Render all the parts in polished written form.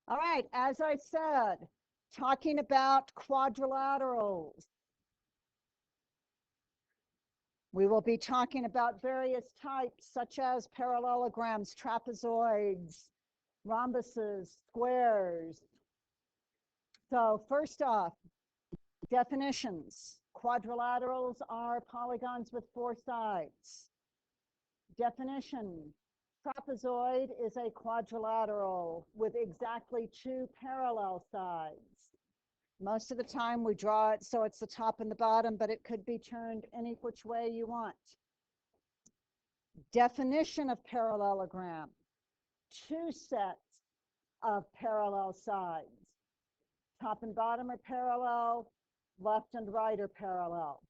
All right, as I said, talking about quadrilaterals. We will be talking about various types such as parallelograms, trapezoids, rhombuses, squares. So first off, definitions. Quadrilaterals are polygons with 4 sides. Definition. Trapezoid is a quadrilateral with exactly 2 parallel sides. Most of the time we draw it so it's the top and the bottom, but it could be turned any which way you want. Definition of parallelogram. 2 sets of parallel sides. Top and bottom are parallel, left and right are parallel.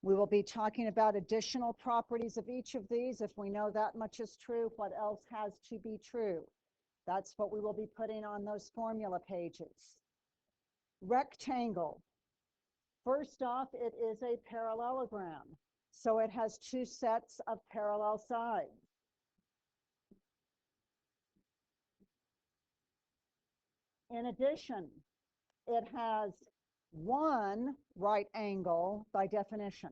We will be talking about additional properties of each of these. If we know that much is true, what else has to be true? That's what we will be putting on those formula pages. Rectangle. First off, it is a parallelogram, so it has 2 sets of parallel sides. In addition, it has 1 right angle by definition.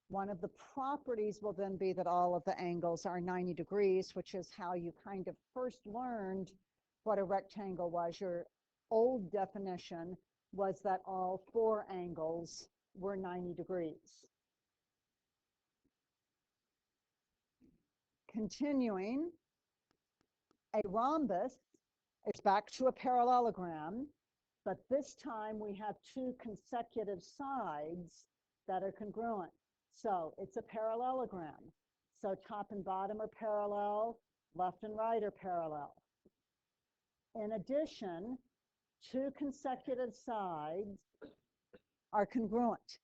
One of the properties will then be that all of the angles are 90 degrees, which is how you kind of first learned what a rectangle was. Your old definition was that all 4 angles were 90 degrees. Continuing, a rhombus is back to a parallelogram, but this time we have 2 consecutive sides that are congruent. So it's a parallelogram. So top and bottom are parallel, left and right are parallel. In addition, 2 consecutive sides are congruent.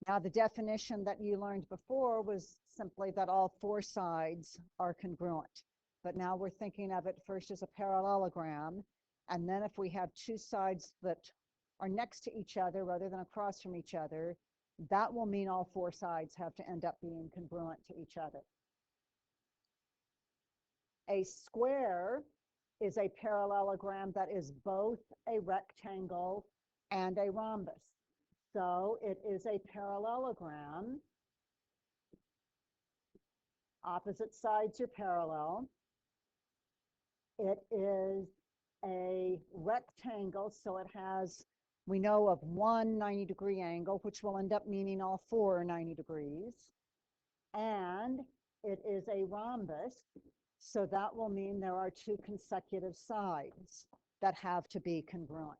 Now, the definition that you learned before was simply that all 4 sides are congruent. But now we're thinking of it first as a parallelogram. And then if we have 2 sides that are next to each other rather than across from each other, that will mean all 4 sides have to end up being congruent to each other. A square is a parallelogram that is both a rectangle and a rhombus. So it is a parallelogram. Opposite sides are parallel. It is a rectangle, so it has, we know of 1 90-degree angle, which will end up meaning all 4 are 90 degrees. And it is a rhombus, so that will mean there are 2 consecutive sides that have to be congruent.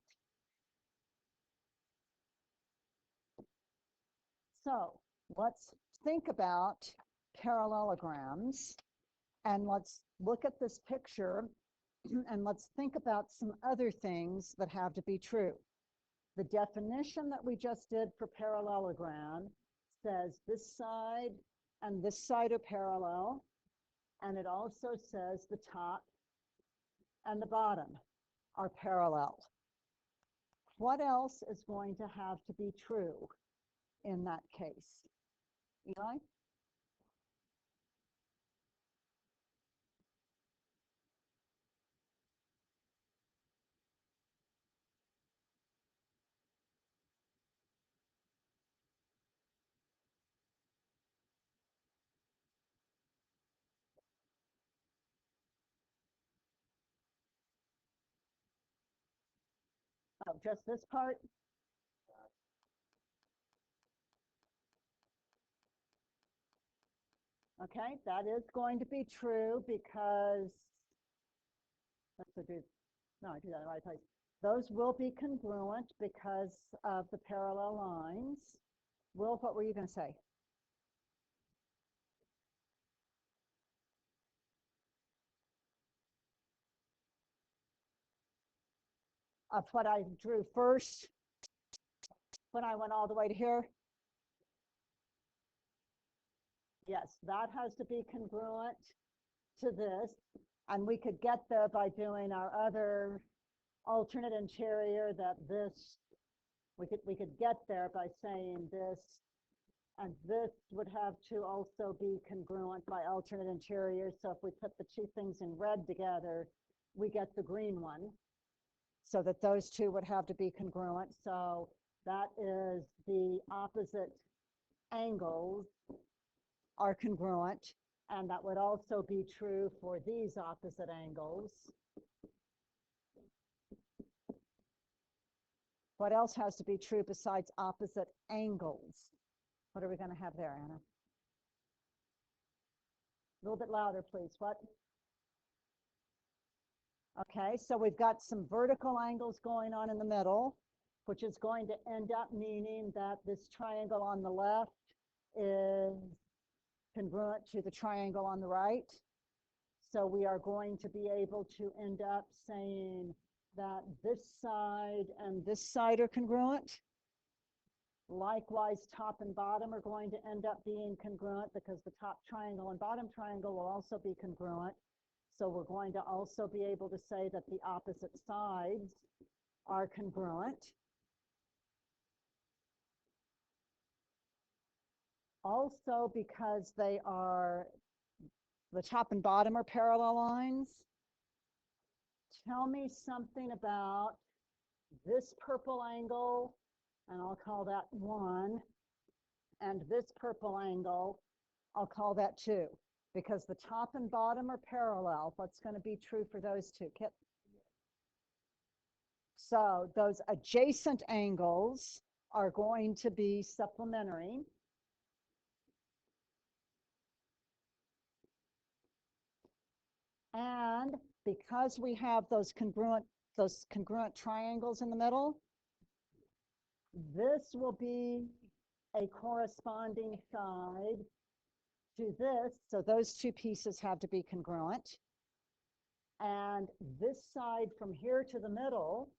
So let's think about parallelograms, and let's look at this picture and let's think about some other things that have to be true. The definition that we just did for parallelogram says this side and this side are parallel, and it also says the top and the bottom are parallel. What else is going to have to be true in that case? Eli? Oh, just this part? Okay, that is going to be true because, let's do, no, I do that in the right place. Those will be congruent because of the parallel lines. Will, what were you going to say? Of what I drew first when I went all the way to here? Yes, that has to be congruent to this. And we could get there by doing our other alternate interior, that this, we could get there by saying this, and this would have to also be congruent by alternate interior. So if we put the 2 things in red together, we get the green one. so that those two would have to be congruent. So that is the opposite angles are congruent, and that would also be true for these opposite angles. What else has to be true besides opposite angles? What are we going to have there, Anna? A little bit louder, please. What? Okay, so we've got some vertical angles going on in the middle, which is going to end up meaning that this triangle on the left is congruent to the triangle on the right. So we are going to be able to end up saying that this side and this side are congruent. Likewise, top and bottom are going to end up being congruent because the top triangle and bottom triangle will also be congruent. So we're going to also be able to say that the opposite sides are congruent. Also, because they are, the top and bottom are parallel lines, tell me something about this purple angle, and I'll call that 1, and this purple angle, I'll call that 2, because the top and bottom are parallel. What's going to be true for those two, Kit? So those adjacent angles are going to be supplementary. And because we have those congruent triangles in the middle, this will be a corresponding side to this. So those two pieces have to be congruent. And this side from here to the middle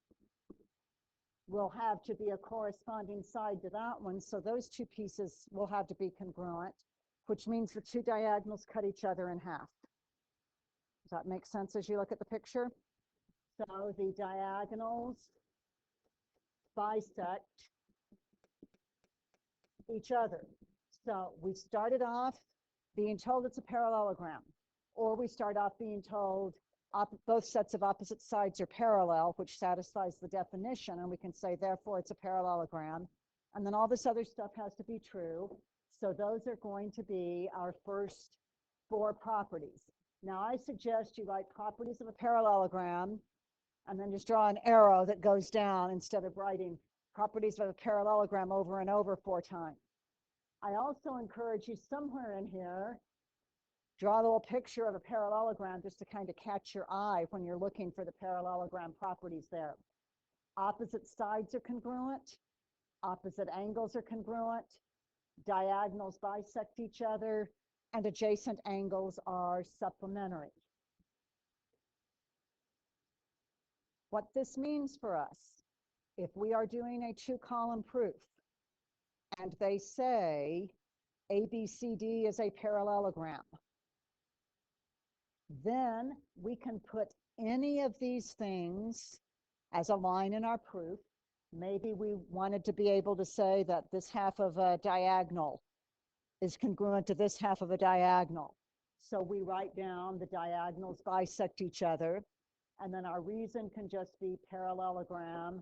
will have to be a corresponding side to that one. So those two pieces will have to be congruent, which means the two diagonals cut each other in half. Does that make sense as you look at the picture? So the diagonals bisect each other. So we started off being told it's a parallelogram, or we start off being told both sets of opposite sides are parallel, which satisfies the definition, and we can say, therefore, it's a parallelogram. And then all this other stuff has to be true. So those are going to be our first 4 properties. Now, I suggest you write properties of a parallelogram, and then just draw an arrow that goes down instead of writing properties of a parallelogram over and over 4 times. I also encourage you somewhere in here, draw a little picture of a parallelogram just to kind of catch your eye when you're looking for the parallelogram properties there. Opposite sides are congruent, opposite angles are congruent, diagonals bisect each other, and adjacent angles are supplementary. What this means for us, if we are doing a 2-column proof and they say ABCD is a parallelogram, then we can put any of these things as a line in our proof. Maybe we wanted to be able to say that this half of a diagonal is congruent to this half of a diagonal. So we write down the diagonals bisect each other, and then our reason can just be parallelogram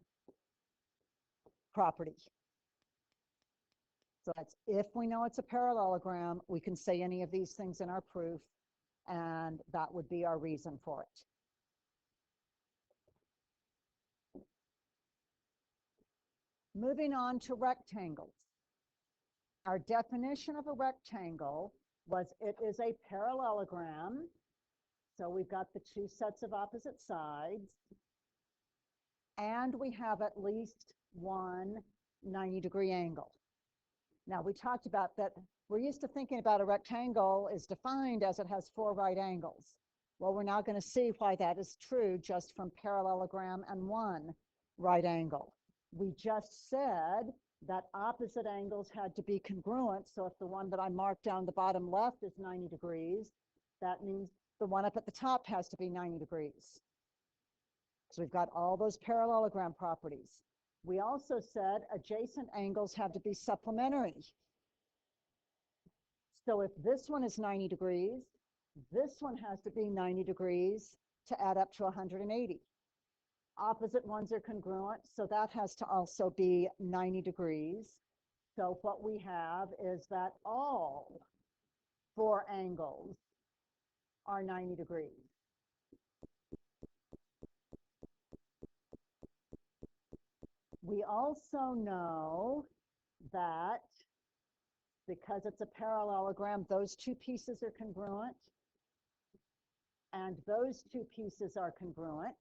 property. So that's if we know it's a parallelogram, we can say any of these things in our proof, and that would be our reason for it. Moving on to rectangles. Our definition of a rectangle was it is a parallelogram. So we've got the 2 sets of opposite sides, and we have at least one 90-degree angle. Now, we talked about that. We're used to thinking about a rectangle is defined as it has 4 right angles. Well, we're now going to see why that is true just from parallelogram and 1 right angle. We just said that opposite angles had to be congruent. So if the one that I marked down the bottom left is 90 degrees, that means the one up at the top has to be 90 degrees. So we've got all those parallelogram properties. We also said adjacent angles have to be supplementary. So if this one is 90 degrees, this one has to be 90 degrees to add up to 180. opposite ones are congruent, so that has to also be 90 degrees. So what we have is that all 4 angles are 90 degrees. We also know that because it's a parallelogram, those 2 pieces are congruent, and those 2 pieces are congruent.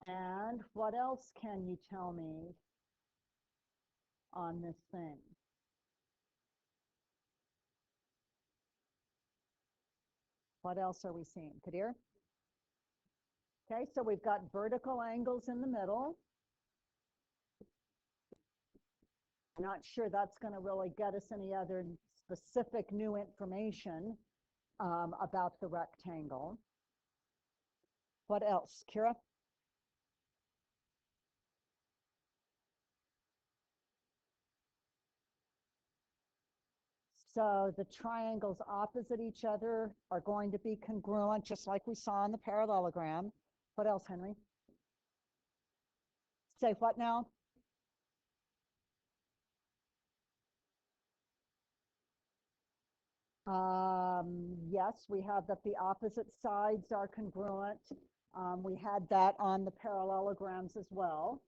And what else can you tell me on this thing? What else are we seeing? Kadir? Okay, so we've got vertical angles in the middle. I'm not sure that's going to really get us any other specific new information about the rectangle. What else, Kira? So the triangles opposite each other are going to be congruent, just like we saw in the parallelogram. What else, Henry? Say what now? Yes, we have that the opposite sides are congruent. We had that on the parallelograms as well.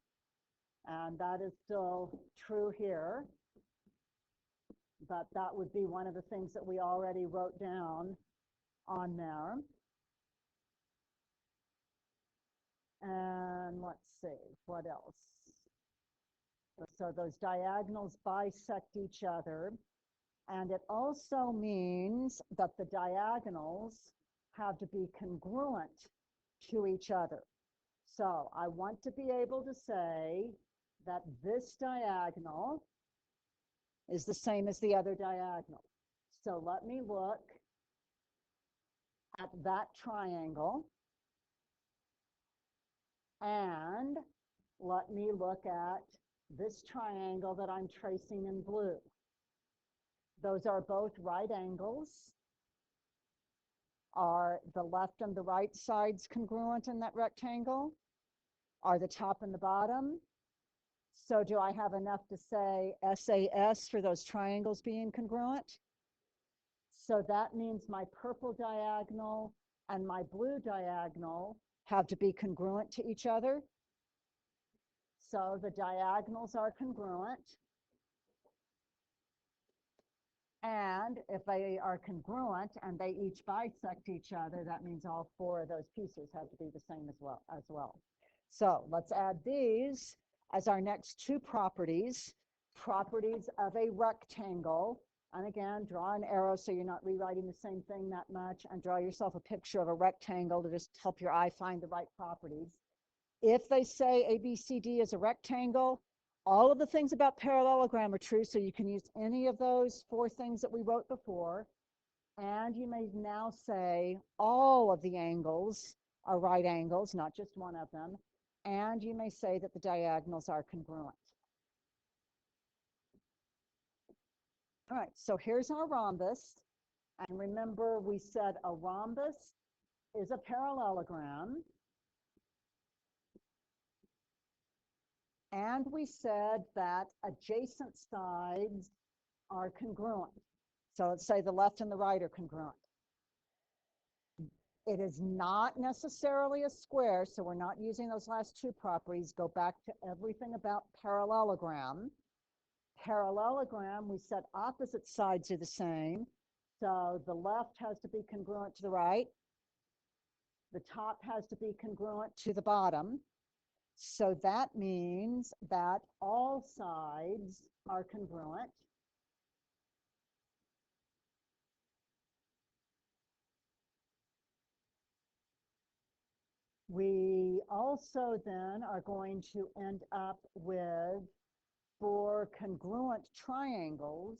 And that is still true here. But that would be one of the things that we already wrote down on there. And let's see, what else? So those diagonals bisect each other. And it also means that the diagonals have to be congruent to each other. So I want to be able to say that this diagonal is the same as the other diagonal. So let me look at that triangle, and let me look at this triangle that I'm tracing in blue. Those are both right angles. Are the left and the right sides congruent in that rectangle? Are the top and the bottom? So do I have enough to say SAS for those triangles being congruent? So that means my purple diagonal and my blue diagonal have to be congruent to each other. So the diagonals are congruent. And if they are congruent and they each bisect each other, that means all 4 of those pieces have to be the same as well. So let's add these as our next 2 properties. Properties of a rectangle. And again, draw an arrow so you're not rewriting the same thing that much, and draw yourself a picture of a rectangle to just help your eye find the right properties. If they say ABCD is a rectangle, all of the things about parallelogram are true, so you can use any of those 4 things that we wrote before. And you may now say all of the angles are right angles, not just one of them. And you may say that the diagonals are congruent. All right, so here's our rhombus. And remember, we said a rhombus is a parallelogram. And we said that adjacent sides are congruent. So let's say the left and the right are congruent. It is not necessarily a square, so we're not using those last 2 properties. Go back to everything about parallelogram. Parallelogram, we said opposite sides are the same. So the left has to be congruent to the right. The top has to be congruent to the bottom. So that means that all sides are congruent. We also then are going to end up with 4 congruent triangles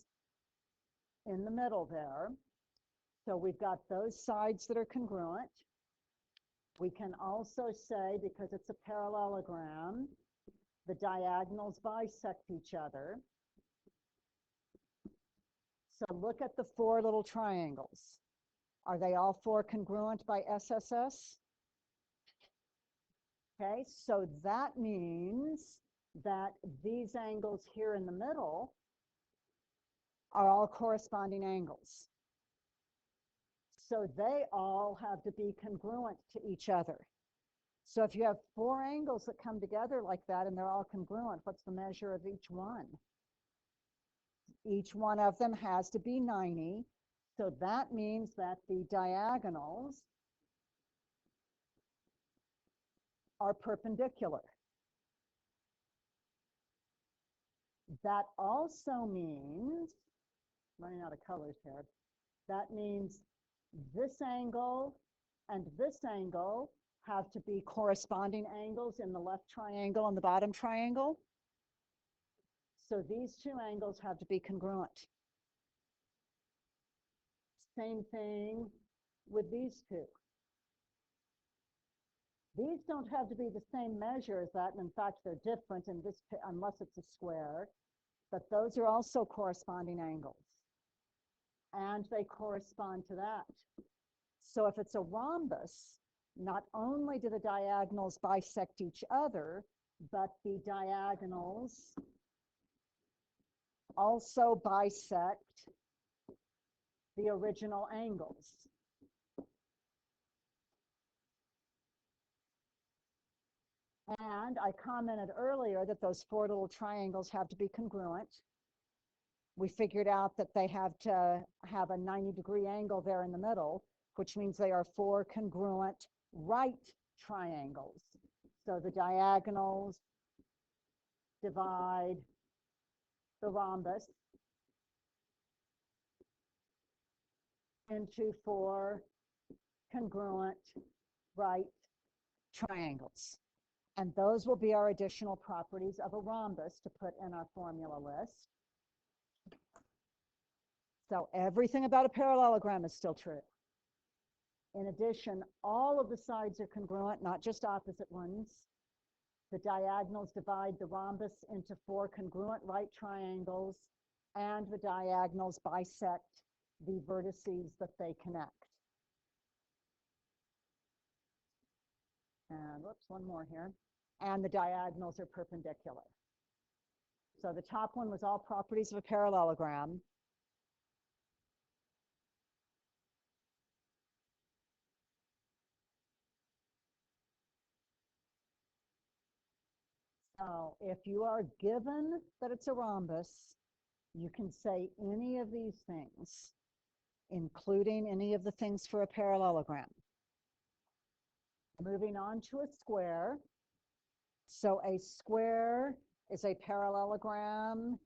in the middle there. So we've got those sides that are congruent. We can also say, because it's a parallelogram, the diagonals bisect each other. So look at the 4 little triangles. Are they all 4 congruent by SSS? Okay, so that means that these angles here in the middle are all corresponding angles. So they all have to be congruent to each other. So if you have 4 angles that come together like that and they're all congruent, what's the measure of each one? Each one of them has to be 90. So that means that the diagonals are perpendicular. That also means, running out of colors here, that means this angle and this angle have to be corresponding angles in the left triangle and the bottom triangle. So these 2 angles have to be congruent. Same thing with these 2. These don't have to be the same measure as that, and in fact, they're different in this, unless it's a square, but those are also corresponding angles, and they correspond to that. So if it's a rhombus, not only do the diagonals bisect each other, but the diagonals also bisect the original angles. And I commented earlier that those 4 little triangles have to be congruent. We figured out that they have to have a 90-degree angle there in the middle, which means they are 4 congruent right triangles. So the diagonals divide the rhombus into 4 congruent right triangles. And those will be our additional properties of a rhombus to put in our formula list. So everything about a parallelogram is still true. In addition, all of the sides are congruent, not just opposite ones. The diagonals divide the rhombus into 4 congruent right triangles, and the diagonals bisect the vertices that they connect. And whoops, one more here. And the diagonals are perpendicular. So the top one was all properties of a parallelogram. So if you are given that it's a rhombus, you can say any of these things, including any of the things for a parallelogram. Moving on to a square. So a square is a parallelogram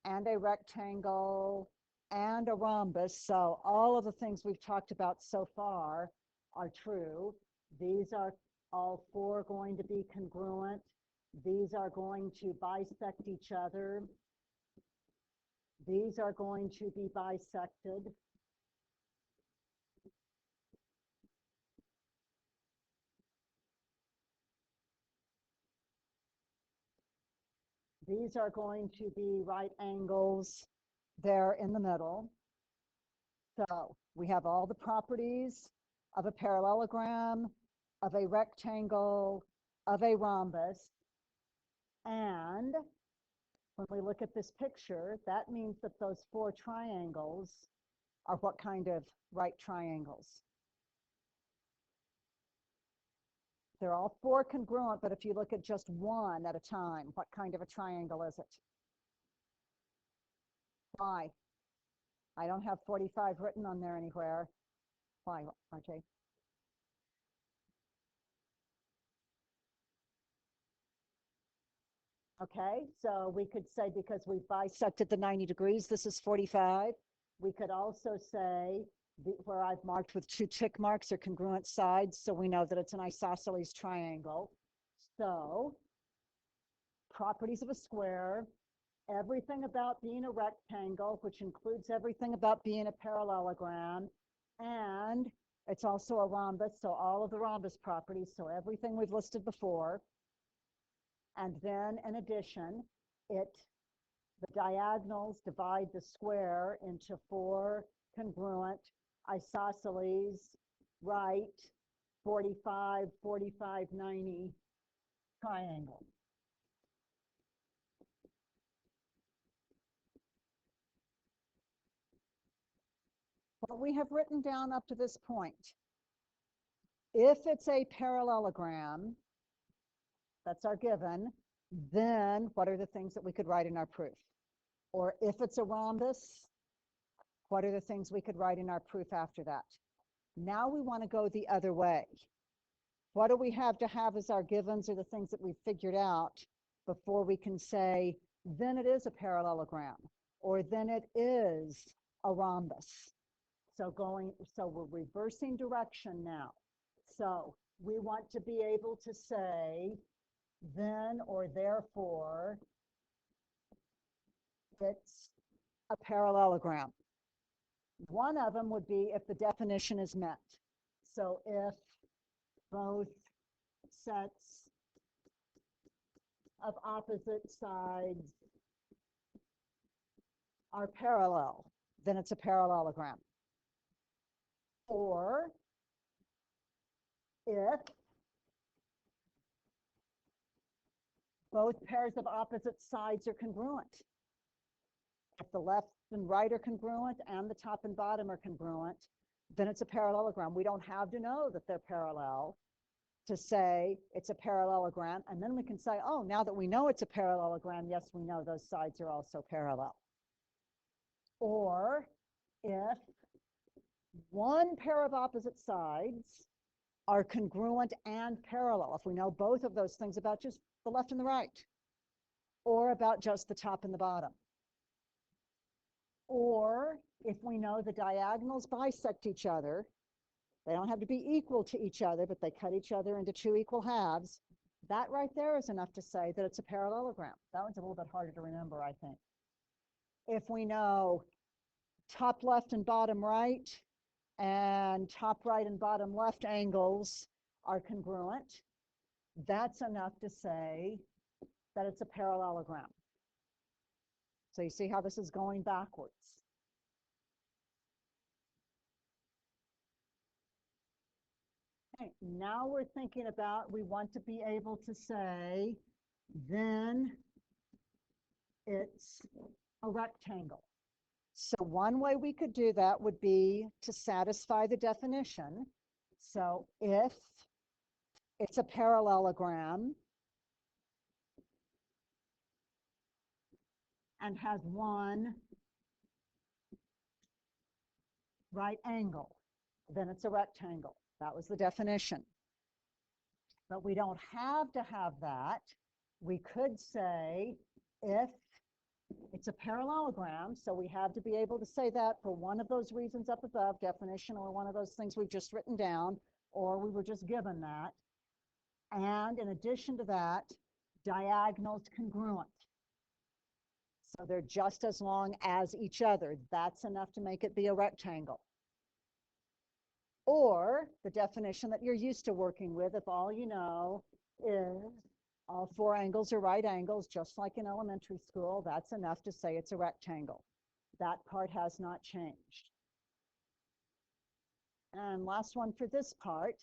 and a rectangle and a rhombus. So all of the things we've talked about so far are true. These are all 4 going to be congruent. These are going to bisect each other. These are going to be bisected. These are going to be right angles there in the middle. So we have all the properties of a parallelogram, of a rectangle, of a rhombus. And when we look at this picture, that means that those 4 triangles are what kind of right triangles? They're all 4 congruent, but if you look at just one at a time, what kind of a triangle is it? Why? I don't have 45 written on there anywhere. Why, RJ? Okay, so we could say because we bisected the 90 degrees, this is 45. We could also say where I've marked with 2 tick marks are congruent sides, so we know that it's an isosceles triangle. So properties of a square, everything about being a rectangle, which includes everything about being a parallelogram, and it's also a rhombus, so all of the rhombus properties, so everything we've listed before. And then in addition, the diagonals divide the square into 4 congruent isosceles right 45, 45, 90 triangle. What we have written down up to this point, if it's a parallelogram, that's our given, then what are the things that we could write in our proof? Or if it's a rhombus, what are the things we could write in our proof after that? Now we want to go the other way. What do we have to have as our givens, or the things that we've figured out before we can say, then it is a parallelogram, or then it is a rhombus? So we're reversing direction now. So we want to be able to say, then or therefore, it's a parallelogram. One of them would be if the definition is met. So if both sets of opposite sides are parallel, then it's a parallelogram. Or if both pairs of opposite sides are congruent. If the left and right are congruent and the top and bottom are congruent, then it's a parallelogram. We don't have to know that they're parallel to say it's a parallelogram. And then we can say, oh, now that we know it's a parallelogram, yes, we know those sides are also parallel. Or if one pair of opposite sides are congruent and parallel, if we know both of those things about just the left and the right, or about just the top and the bottom. Or if we know the diagonals bisect each other, they don't have to be equal to each other, but they cut each other into two equal halves, that right there is enough to say that it's a parallelogram. That one's a little bit harder to remember, I think. If we know top left and bottom right, and top right and bottom left angles are congruent, that's enough to say that it's a parallelogram. So you see how this is going backwards. Okay, now we're thinking about, we want to be able to say, then it's a rectangle. So one way we could do that would be to satisfy the definition. So if it's a parallelogram and has one right angle, then it's a rectangle. That was the definition. But we don't have to have that. We could say if it's a parallelogram, so we have to be able to say that for one of those reasons up above, definition, or one of those things we've just written down, or we were just given that. And in addition to that, diagonals congruent. So they're just as long as each other. That's enough to make it be a rectangle. Or the definition that you're used to working with, if all you know is all four angles are right angles, just like in elementary school, that's enough to say it's a rectangle. That part has not changed. And last one for this part,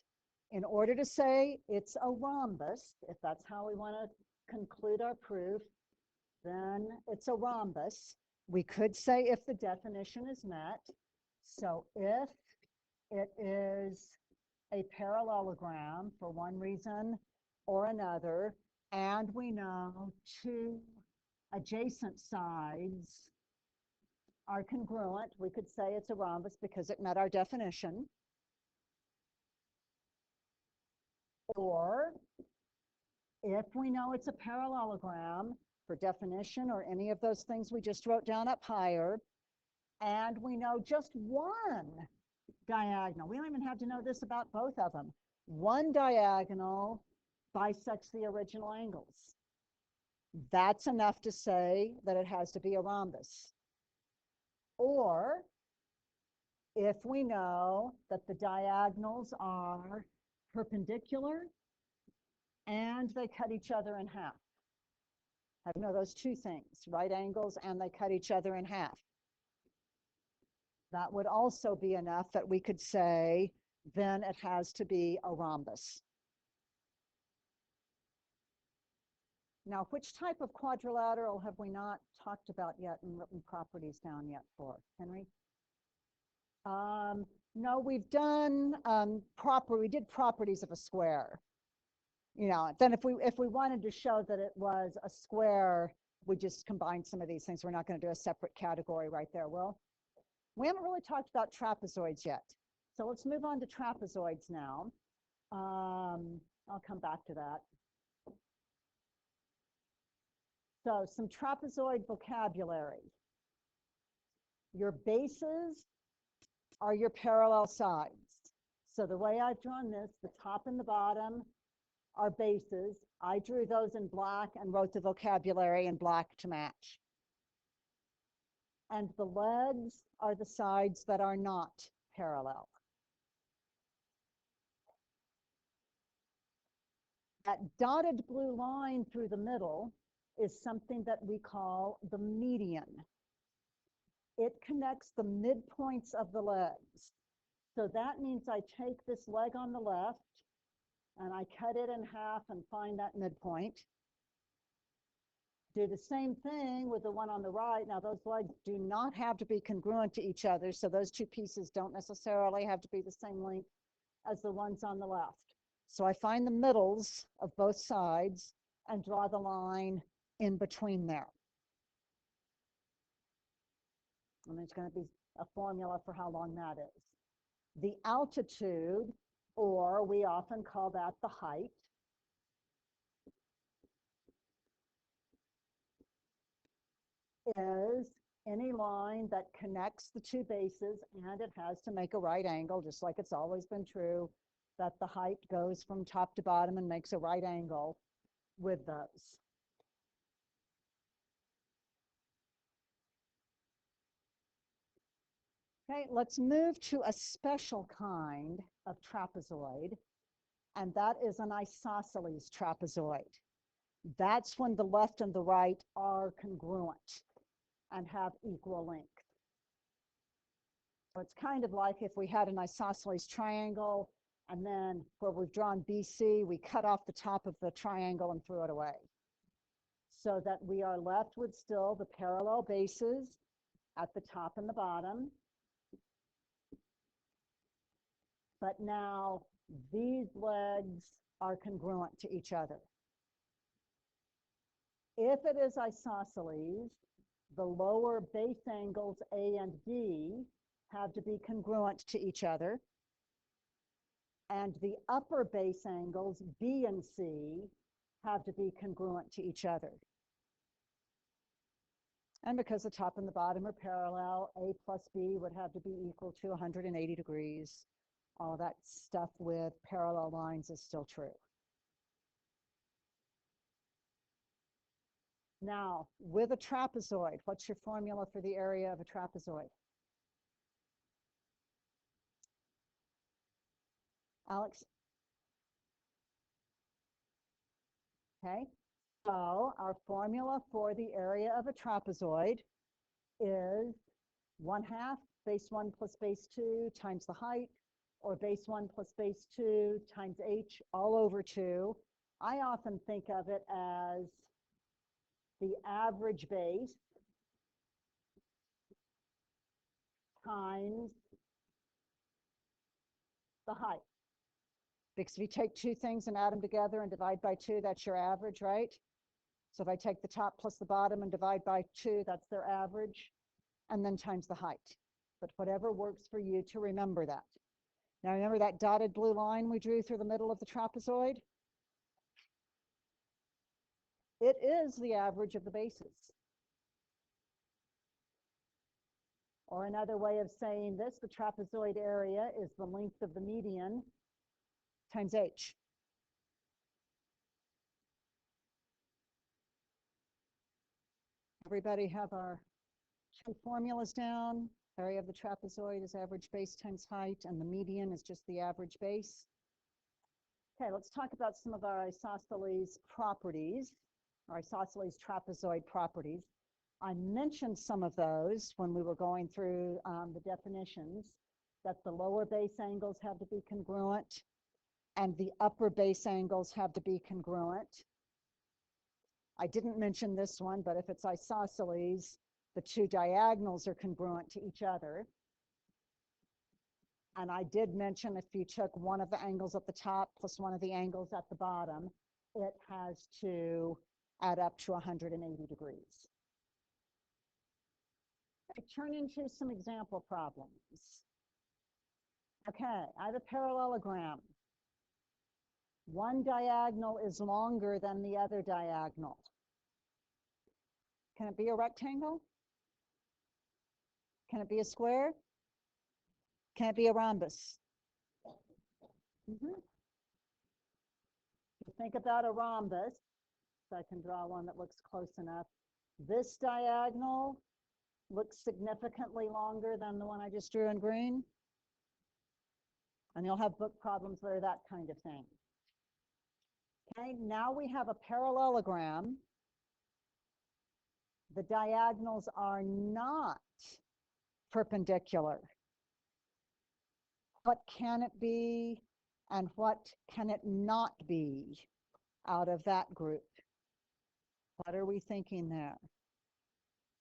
in order to say it's a rhombus, if that's how we want to conclude our proof, then it's a rhombus. We could say if the definition is met. So if it is a parallelogram for one reason or another, and we know two adjacent sides are congruent, we could say it's a rhombus because it met our definition. Or if we know it's a parallelogram for definition or any of those things we just wrote down up higher, and we know just one diagonal. We don't even have to know this about both of them. One diagonal bisects the original angles. That's enough to say that it has to be a rhombus. Or if we know that the diagonals are perpendicular and they cut each other in half. I know those two things, right angles and they cut each other in half. That would also be enough that we could say, then it has to be a rhombus. Now, which type of quadrilateral have we not talked about yet and written properties down yet for, Henry? No, we've done we did properties of a square. You know, then if we wanted to show that it was a square, we just combine some of these things. We're not going to do a separate category right there, Will. We haven't really talked about trapezoids yet. So let's move on to trapezoids now. I'll come back to that. So some trapezoid vocabulary. Your bases are your parallel sides. So the way I've drawn this, the top and the bottom are bases. I drew those in black and wrote the vocabulary in black to match. And the legs are the sides that are not parallel. That dotted blue line through the middle is something that we call the median. It connects the midpoints of the legs. So that means I take this leg on the left and I cut it in half and find that midpoint. Do the same thing with the one on the right. Now, those legs do not have to be congruent to each other, so those two pieces don't necessarily have to be the same length as the ones on the left. So I find the middles of both sides and draw the line in between there. And there's going to be a formula for how long that is. The altitude, or we often call that the height, is any line that connects the two bases, and it has to make a right angle, just like it's always been true, that the height goes from top to bottom and makes a right angle with those. Okay, let's move to a special kind of trapezoid, and that is an isosceles trapezoid. That's when the left and the right are congruent and have equal length. So it's kind of like if we had an isosceles triangle, and then where we've drawn BC, we cut off the top of the triangle and threw it away. So that we are left with still the parallel bases at the top and the bottom. But now these legs are congruent to each other. If it is isosceles, the lower base angles A and D have to be congruent to each other. And the upper base angles B and C have to be congruent to each other. And because the top and the bottom are parallel, A plus B would have to be equal to 180 degrees. All that stuff with parallel lines is still true. Now, with a trapezoid, what's your formula for the area of a trapezoid? Alex? Okay, so our formula for the area of a trapezoid is 1/2 base 1 plus base 2 times the height, or base 1 plus base 2 times h all over 2. I often think of it as the average base times the height. Because if you take two things and add them together and divide by 2, that's your average, right? So if I take the top plus the bottom and divide by 2, that's their average, and then times the height. But whatever works for you to remember that. Now remember that dotted blue line we drew through the middle of the trapezoid? It is the average of the bases. Or another way of saying this, the trapezoid area is the length of the median times h. Everybody have our two formulas down? Area of the trapezoid is average base times height, and the median is just the average base. Okay, let's talk about some of our isosceles properties, or isosceles trapezoid properties. I mentioned some of those when we were going through the definitions, that the lower base angles have to be congruent and the upper base angles have to be congruent. I didn't mention this one, but if it's isosceles, the two diagonals are congruent to each other. And I did mention if you took one of the angles at the top plus one of the angles at the bottom, it has to add up to 180 degrees. I turn into some example problems. Okay, I have a parallelogram. One diagonal is longer than the other diagonal. Can it be a rectangle? Can it be a square? Can it be a rhombus? Think about a rhombus. So I can draw one that looks close enough. This diagonal looks significantly longer than the one I just drew in green. And you'll have book problems that are that kind of thing. Okay, now we have a parallelogram. The diagonals are not perpendicular. What can it be and what can it not be out of that group? What are we thinking there?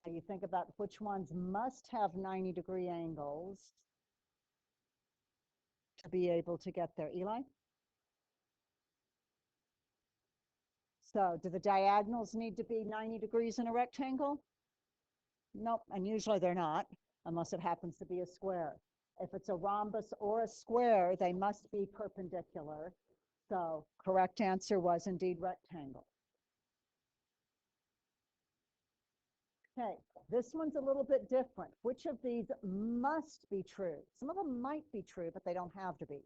You think about which ones must have 90-degree angles to be able to get there. Eli? So do the diagonals need to be 90 degrees in a rectangle? Nope, and usually they're not, unless it happens to be a square. If it's a rhombus or a square, they must be perpendicular. So correct answer was indeed rectangle. Okay, this one's a little bit different. Which of these must be true? Some of them might be true, but they don't have to be.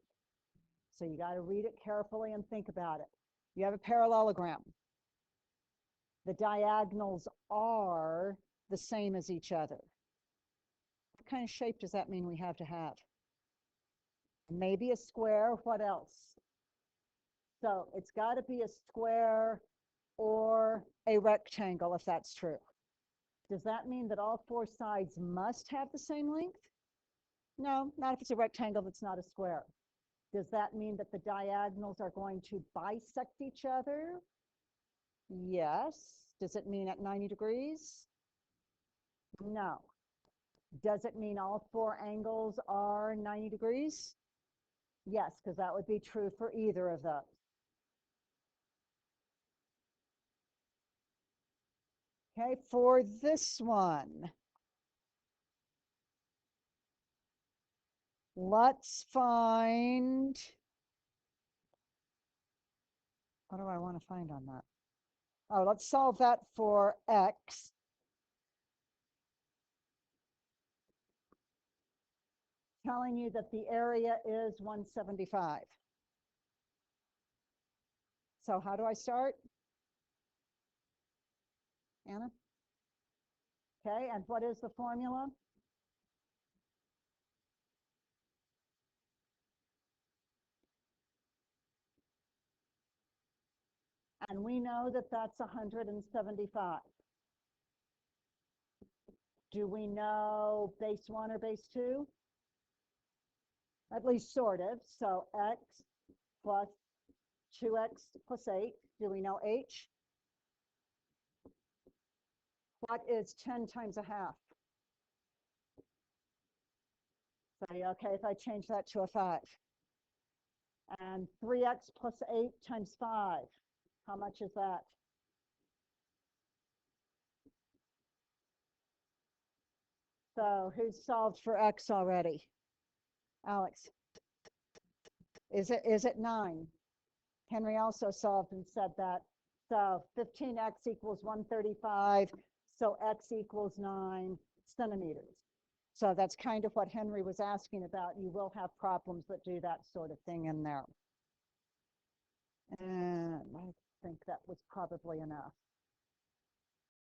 So you got to read it carefully and think about it. You have a parallelogram. The diagonals are the same as each other. What kind of shape does that mean we have to have? Maybe a square. What else? So it's got to be a square or a rectangle if that's true. Does that mean that all four sides must have the same length? No, not if it's a rectangle that's not a square. Does that mean that the diagonals are going to bisect each other? Yes. Does it mean at 90 degrees? No. Does it mean all four angles are 90 degrees? Yes, because that would be true for either of those. Okay, for this one, let's find, what do I want to find on that? Oh, let's solve that for x. Telling you that the area is 175. So how do I start? Anna? Okay, and what is the formula? And we know that that's 175. Do we know base 1 or base 2? At least sort of. So x plus 2x plus 8. Do we know h? What is 10 times a half? Say, okay, if I change that to a 5. And 3x plus 8 times 5. How much is that? So who's solved for x already? Alex. Is it 9? Henry also solved and said that. So 15x equals 135. So x equals 9 centimeters. So that's kind of what Henry was asking about. You will have problems that do that sort of thing in there. And I think that was probably enough.